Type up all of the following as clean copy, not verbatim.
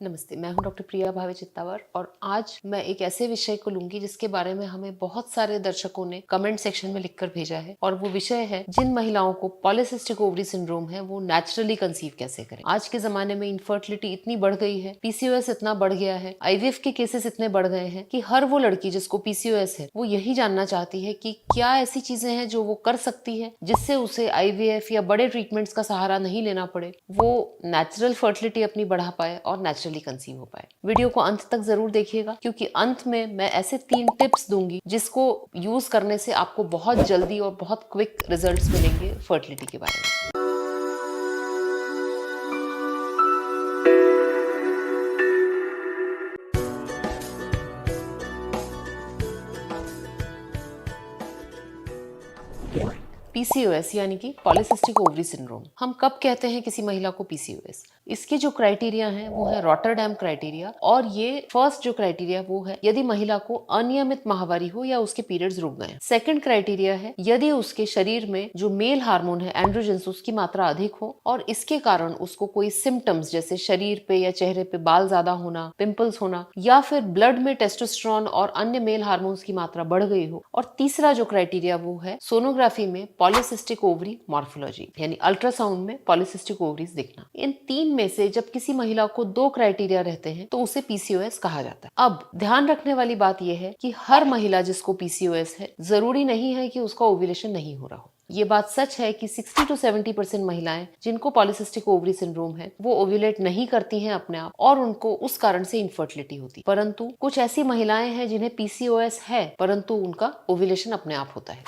नमस्ते, मैं हूं डॉक्टर प्रिया भावे चित्तावर और आज मैं एक ऐसे विषय को लूंगी जिसके बारे में हमें बहुत सारे दर्शकों ने कमेंट सेक्शन में लिखकर भेजा है और वो विषय है जिन महिलाओं को पॉलीसिस्टिक ओवरी सिंड्रोम है वो नेचुरली कंसीव कैसे करें। आज के जमाने में इनफर्टिलिटी इतनी बढ़ गई है, पीसीओएस इतना बढ़ गया है, आईवीएफ के केसेस इतने बढ़ गए हैं कि हर वो लड़की जिसको पीसीओएस है वो यही जानना चाहती है कि क्या ऐसी चीजें हैं जो वो कर सकती है जिससे उसे आईवीएफ या बड़े ट्रीटमेंट्स का सहारा नहीं लेना पड़े, वो नेचुरल फर्टिलिटी अपनी बढ़ा पाए और नेचुरली कंसीव हो पाए। वीडियो को अंत तक जरूर देखिएगा क्योंकि अंत में मैं ऐसे 3 टिप्स दूंगी जिसको यूज करने से आपको बहुत जल्दी और बहुत क्विक रिजल्ट्स मिलेंगे फर्टिलिटी के बारे में। पीसीओएस यानी कि पॉलीसिस्टिक ओवरी सिंड्रोम। हम कब कहते हैं किसी महिला को पीसीओएस? इसके जो क्राइटेरिया हैं वो है रॉटरडैम क्राइटेरिया और ये फर्स्ट जो क्राइटेरिया वो है यदि महिला को अनियमित माहवारी हो या उसके पीरियड्स रुक गए। सेकंड क्राइटेरिया है यदि उसके शरीर में जो मेल हार्मोन है एंड्रोजन्स उसकी मात्रा अधिक हो और इसके कारण उसको कोई सिम्टम्स जैसे शरीर पे या चेहरे पे बाल ज्यादा होना, पिंपल्स होना या फिर ब्लड में टेस्टोस्टेरोन और अन्य मेल हार्मोन्स की मात्रा बढ़ गई हो। और तीसरा जो क्राइटेरिया वो है सोनोग्राफी में पॉलीसिस्टिक ओवरी मॉर्फोलॉजी यानी अल्ट्रासाउंड में पॉलीसिस्टिक ओवरीज दिखना। इन 3 में से जब किसी महिला को 2 क्राइटेरिया रहते हैं तो उसे पीसीओएस कहा जाता है। अब ध्यान रखने वाली बात यह है कि हर महिला जिसको पीसीओएस है जरूरी नहीं है कि उसका ओव्यूलेशन नहीं हो रहा हो। ये बात सच है कि 60 to 70% महिलाएं जिनको पॉलीसिस्टिक ओवरी सिंड्रोम है वो ओव्यूलेट नहीं करती हैं अपने आप और उनको उस कारण से इनफर्टिलिटी होती है। परंतु कुछ ऐसी महिलाएं हैं जिन्हें पीसीओएस है परंतु उनका ओव्यूलेशन अपने आप होता है।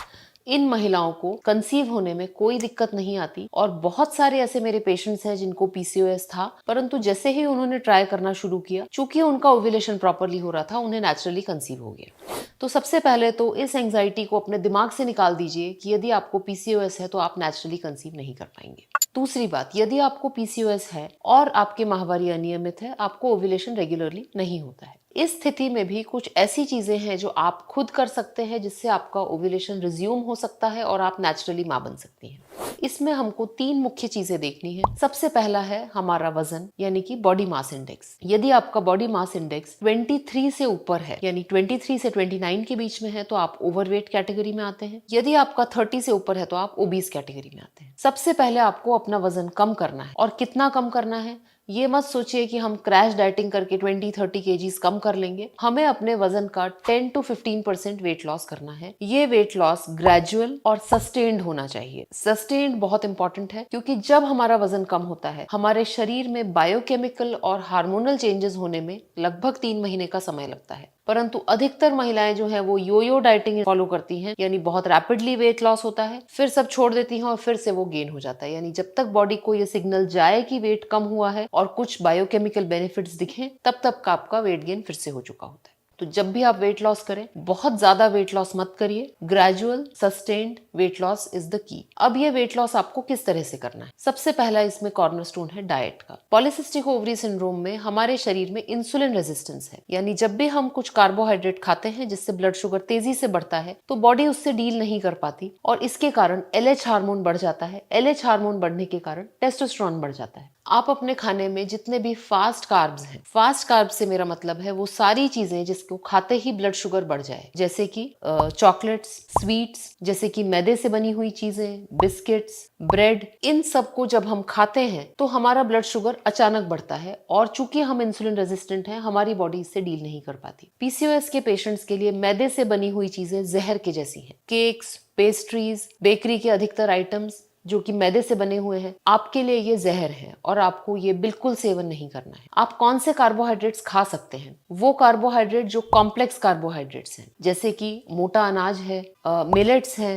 इन महिलाओं को कंसीव होने में कोई दिक्कत नहीं आती और बहुत सारे ऐसे मेरे पेशेंट्स हैं जिनको पीसीओएस था परंतु जैसे ही उन्होंने ट्राई करना शुरू किया, चूंकि उनका ओव्यूलेशन प्रॉपरली हो रहा था, उन्हें नेचुरली कंसीव हो गया। तो सबसे पहले तो इस एंजाइटी को अपने दिमाग से निकाल दीजिए कि यदि आपको पीसीओएस है तो आप नेचुरली कंसीव नहीं कर पाएंगे। दूसरी बात, यदि आपको पीसीओएस है और आपके माहवारी अनियमित है, आपको ओव्यूलेशन रेगुलरली नहीं होता है, इस स्थिति में भी कुछ ऐसी चीजें हैं जो आप खुद कर सकते हैं जिससे आपका ओव्यूलेशन रिज्यूम हो सकता है और आप नेचुरली मां बन सकती हैं। इसमें हमको 3 मुख्य चीजें देखनी है। सबसे पहला है हमारा वजन यानी कि बॉडी मास इंडेक्स। यदि आपका बॉडी मास इंडेक्स 23 से ऊपर है यानी 23 से 29 के बीच में है तो आप ओवरवेट कैटेगरी में आते हैं। यदि आपका 30 से ऊपर है तो आप ओबीस कैटेगरी में आते हैं। सबसे पहले आपको अपना वजन कम करना है और कितना कम करना है ये मत सोचिए कि हम क्रैश डाइटिंग करके 20-30 केजीज कम कर लेंगे। हमें अपने वजन का 10 to 15% वेट लॉस करना है। ये वेट लॉस ग्रेजुअल और सस्टेन्ड होना चाहिए। सस्टेन्ड बहुत इंपॉर्टेंट है क्योंकि जब हमारा वजन कम होता है हमारे शरीर में बायोकेमिकल और हार्मोनल चेंजेस होने में लगभग 3 महीने का समय लगता है। परंतु अधिकतर महिलाएं जो है वो योयो डाइटिंग फॉलो करती हैं यानी बहुत रैपिडली वेट लॉस होता है, फिर सब छोड़ देती हैं और फिर से वो गेन हो जाता है। यानी जब तक बॉडी को ये सिग्नल जाए कि वेट कम हुआ है और कुछ बायोकेमिकल बेनिफिट्स दिखें तब तक का आपका वेट गेन फिर से हो चुका होता है। तो जब भी आप वेट लॉस करें बहुत ज्यादा वेट लॉस मत करिए। Gradual sustained weight loss is the key. अब ये वेट लॉस आपको किस तरह से करना है? सबसे पहला इसमें कॉर्नरस्टोन है डाइट का। पॉलीसिस्टिक ओवरी सिंड्रोम में हमारे शरीर में इंसुलिन रेजिस्टेंस है यानी जब भी हम कुछ कार्बोहाइड्रेट खाते हैं जिससे ब्लड शुगर तेजी से बढ़ता है तो बॉडी उससे डील नहीं कर पाती और इसके कारण एलएच हार्मोन बढ़ जाता है। एलएच हार्मोन बढ़ने के कारण टेस्टोस्टेरोन बढ़ जाता है। आप अपने खाने में जितने भी फास्ट कार्ब्स हैं, फास्ट कार्ब्स से मेरा मतलब है वो सारी चीजें जिसको खाते ही ब्लड शुगर बढ़ जाए, जैसे कि चॉकलेट्स, स्वीट्स, जैसे कि मैदे से बनी हुई चीजें, बिस्किट्स, ब्रेड, इन सबको जब हम खाते हैं तो हमारा ब्लड शुगर अचानक बढ़ता है और चूंकि हम इंसुलिन रेजिस्टेंट हैं हमारी बॉडी इससे डील नहीं कर पाती। पीसीओएस के पेशेंट्स के लिए मैदे से बनी हुई चीजें जहर के जैसी हैं। केक्स, पेस्ट्रीज, बेकरी के अधिकतर आइटम्स जो कि मैदे से बने हुए हैं, आपके लिए ये जहर है और आपको ये बिल्कुल सेवन नहीं करना है। आप कौन से कार्बोहाइड्रेट्स खा सकते हैं? वो कार्बोहाइड्रेट जो कॉम्प्लेक्स कार्बोहाइड्रेट्स हैं, जैसे कि मोटा अनाज है, मिलेट्स है,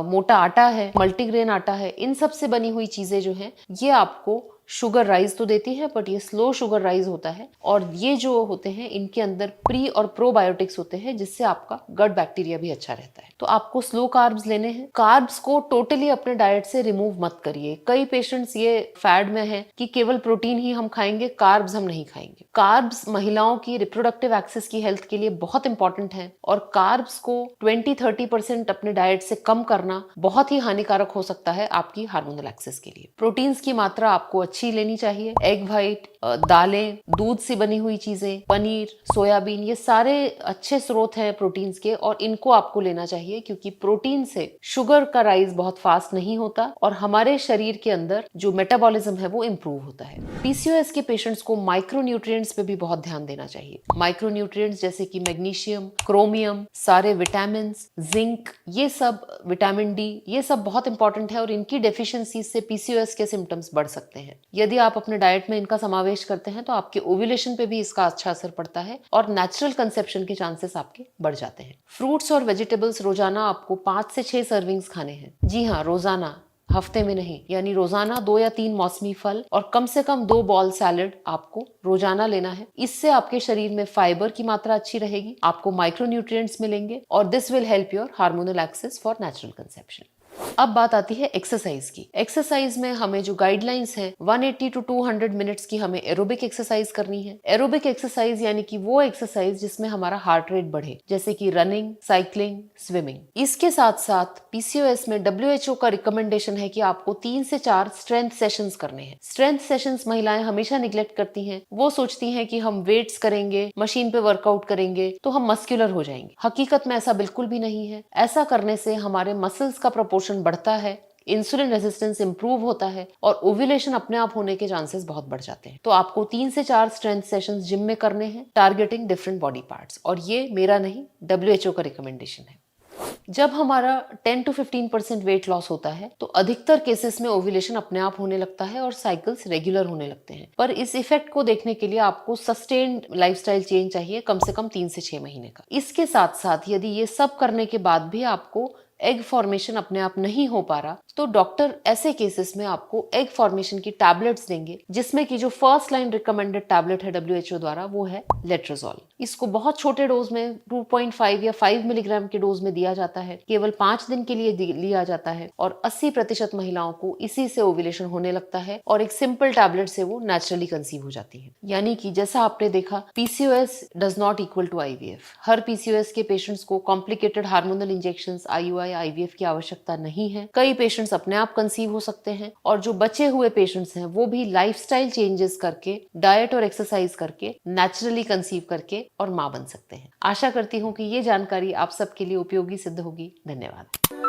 मोटा आटा है, मल्टीग्रेन आटा है, इन सब से बनी हुई चीजें जो हैं ये आपको शुगर राइज तो देती है बट ये स्लो शुगर राइज होता है और ये जो होते हैं इनके अंदर प्री और प्रोबायोटिक्स होते हैं जिससे आपका गट बैक्टीरिया भी अच्छा रहता है। तो आपको स्लो कार्ब्स लेने हैं। कार्ब्स को टोटली अपने डाइट से रिमूव मत करिए। कई पेशेंट्स ये फैड में है कि केवल प्रोटीन ही हम खाएंगे, कार्ब्स हम नहीं खाएंगे। कार्ब्स महिलाओं की रिप्रोडक्टिव एक्सेस की हेल्थ के लिए बहुत इंपॉर्टेंट है और कार्ब्स को 20-30% अपने डाइट से कम करना बहुत ही हानिकारक हो सकता है आपकी हार्मोनल एक्सेस के लिए। प्रोटीन्स की मात्रा आपको अच्छी लेनी चाहिए। एग व्हाइट, दालें, दूध से बनी हुई चीजें, पनीर, सोयाबीन, ये सारे अच्छे स्रोत हैं प्रोटीन्स के और इनको आपको लेना चाहिए, क्योंकि प्रोटीन से शुगर का राइज बहुत फास्ट नहीं होता और हमारे शरीर के अंदर जो मेटाबॉलिज्म है वो इम्प्रूव होता है। पीसीओएस के पेशेंट्स को माइक्रोन्यूट्रिएंट्स पे भी बहुत ध्यान देना चाहिए। माइक्रोन्यूट्रिएंट्स जैसे कि मैग्नीशियम, क्रोमियम, सारे विटामिन, जिंक, ये सब, विटामिन डी, ये सब बहुत इंपॉर्टेंट है और इनकी डेफिशिएंसी से पीसीओएस के सिम्टम्स बढ़ सकते हैं। यदि आप अपने डाइट में इनका समावेश करते हैं तो आपके ओव्यूलेशन पे भी इसका अच्छा असर पड़ता है और नेचुरल कंसेप्शन के चांसेस आपके बढ़ जाते हैं। फ्रूट्स और वेजिटेबल्स रोजाना आपको 5 से 6 सर्विंग्स खाने हैं। जी हाँ, रोजाना, हफ्ते में नहीं। यानी रोजाना 2 या 3 मौसमी फल और कम से कम 2 बॉल सैलेड आपको रोजाना लेना है। इससे आपके शरीर में फाइबर की मात्रा अच्छी रहेगी, आपको माइक्रोन्यूट्रिएंट्स मिलेंगे और this will help your hormonal axis for natural conception. अब बात आती है एक्सरसाइज की। एक्सरसाइज में हमें जो गाइडलाइंस है 180 टू 200 मिनट्स की हमें एरोबिक एक्सरसाइज करनी है। एरोबिक एक्सरसाइज यानी कि वो एक्सरसाइज जिसमें हमारा हार्ट रेट बढ़े, जैसे कि रनिंग, साइकिलिंग, स्विमिंग। इसके साथ साथ पीसीओएस में डब्ल्यूएचओ का रिकमेंडेशन है कि आपको 3 से 4 स्ट्रेंथ सेशंस करने हैं। स्ट्रेंथ सेशंस महिलाएं हमेशा निग्लेक्ट करती हैं। वो सोचती हैं कि हम वेट्स करेंगे, मशीन पे वर्कआउट करेंगे तो हम मस्कुलर हो जाएंगे। हकीकत में ऐसा बिल्कुल भी नहीं है। ऐसा करने से हमारे मसल्स का प्रोपोर्शन बढ़ता है, इंसुलिन रेजिस्टेंस इंप्रूव होता है और ओव्यूलेशन अपने आप होने के चांसेस बहुत बढ़ जाते हैं। तो आपको 3 से 4 स्ट्रेंथ सेशंस जिम में करने हैं, टारगेटिंग डिफरेंट बॉडी पार्ट्स। और ये मेरा नहीं, डब्ल्यूएचओ का रिकमेंडेशन है। जब हमारा 10 to 15% वेट लॉस होता है तो अधिकतर केसेस में ओव्यूलेशन अपने आप होने लगता है और साइकिल्स रेगुलर होने लगते हैं। पर इस इफेक्ट को देखने के लिए आपको सस्टेन्ड लाइफस्टाइल चेंज चाहिए, कम से कम 3 से 6 महीने का। इसके साथ साथ यदि ये सब करने के बाद भी आपको एग फॉर्मेशन अपने आप नहीं हो पा रहा तो डॉक्टर ऐसे केसेस में आपको एग फॉर्मेशन की टैबलेट्स देंगे, जिसमें की जो फर्स्ट लाइन रिकमेंडेड टैबलेट है डब्ल्यूएचओ द्वारा वो है लेट्रोजोल। इसको बहुत छोटे डोज में 2.5 या 5 मिलीग्राम के डोज में दिया जाता है, केवल 5 दिन के लिए लिया जाता है और 80% महिलाओं को इसी से ओव्यूलेशन होने लगता है और एक सिंपल टैबलेट से वो नेचुरली कंसीव हो जाती है। यानी कि जैसा आपने देखा, PCOS does not equal to IVF. हर पीसीओएस के पेशेंट्स को complicated hormonal injections, IUI, IVF की आवश्यकता नहीं है। कई पेशेंट्स अपने आप कंसीव हो सकते हैं और जो बचे हुए पेशेंट्स हैं वो भी लाइफस्टाइल चेंजेस करके, डाइट और एक्सरसाइज करके, नेचुरली कंसीव करके और मां बन सकते हैं। आशा करती हूँ कि ये जानकारी आप सबके लिए उपयोगी सिद्ध होगी। धन्यवाद।